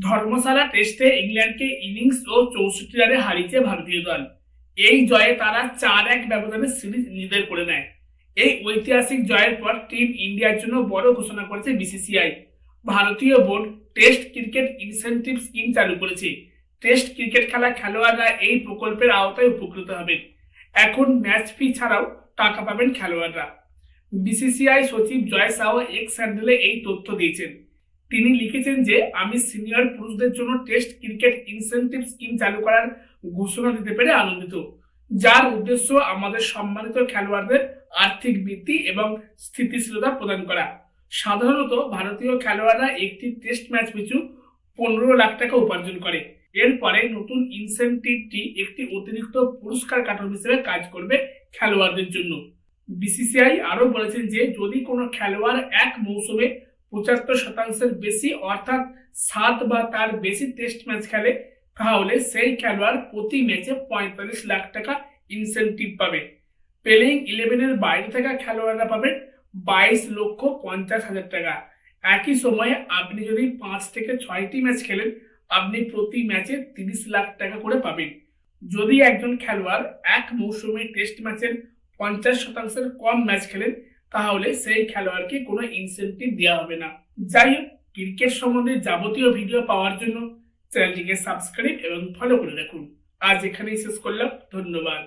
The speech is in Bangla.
ধর্মশালা টেস্টে ইংল্যান্ডকে ইনিংস ও 64 রানে হারিয়েছে ভারতীয় দল। এই জয়ে তারা 4-1 ব্যবধানে সিরিজ নিজেদের করে নেয়। এই ঐতিহাসিক জয়ের পর টিম ইন্ডিয়ার জন্য বড় ঘোষণা করেছে বিসিসিআই। ভারতীয় board test cricket incentive scheme চালু করেছে। টেস্ট ক্রিকেট খেলা খেলোয়াড়রা এই প্রকল্পের আওতায় উপকৃত হবেন। এখন ম্যাচ ফি ছাড়াও টাকা পাবেন খেলোয়াড়রা। বিসিসিআই সচিব জয় শাহ এক্স হ্যান্ডেলে এই তথ্য দিয়েছেন। তিনি লিখেছেন যে আমি সিনিয়র পুরুষদের জন্য টেস্ট ক্রিকেট ইনসেনটিভ স্কিম চালু করার ঘোষণা দিতে পেরে আনন্দিত, যার উদ্দেশ্য আমাদের সম্মানিত খেলোয়াড়দের আর্থিক বৃদ্ধি এবং স্থিতিশীলতা প্রদান করা। সাধারণত ভারতীয় খেলোয়াড়রা একটি টেস্ট ম্যাচ পিছু 15 লাখ টাকা উপার্জন করে। এরপরে নতুন ইনসেনটিভটি একটি অতিরিক্ত পুরস্কার কাঠামো হিসেবে কাজ করবে খেলোয়াড়দের জন্য। বিসিসিআই আরও বলেছেন যে যদি কোনো খেলোয়াড় এক মৌসুমে 75% বেশি অর্থাৎ 7 বা তার বেশি টেস্ট ম্যাচ খেলে, তাহলে সেই খেলোয়াড় প্রতি ম্যাচে 45 লাখ টাকা ইনসেনটিভ পাবে। প্লেইং 11-এর বাইরে থাকা খেলোয়াড়রা পাবেন 22,50,000 টাকা। একই সময়ে আপনি যদি 5 থেকে 6টি ম্যাচ খেলেন, আপনি প্রতি ম্যাচে 30 লাখ টাকা করে পাবেন। যদি একজন খেলোয়াড় এক মৌসুমে টেস্ট ম্যাচের 50% কম ম্যাচ খেলেন, তাহলে সেই খেলোয়াড়কে কোনো ইনসেনটিভ দেওয়া হবে না। যাই হোক, ক্রিকেট সম্বন্ধে যাবতীয় ভিডিও পাওয়ার জন্য চ্যানেলটিকে সাবস্ক্রাইব এবং ফলো করে রাখুন। আজ এখানেই শেষ করলাম। ধন্যবাদ।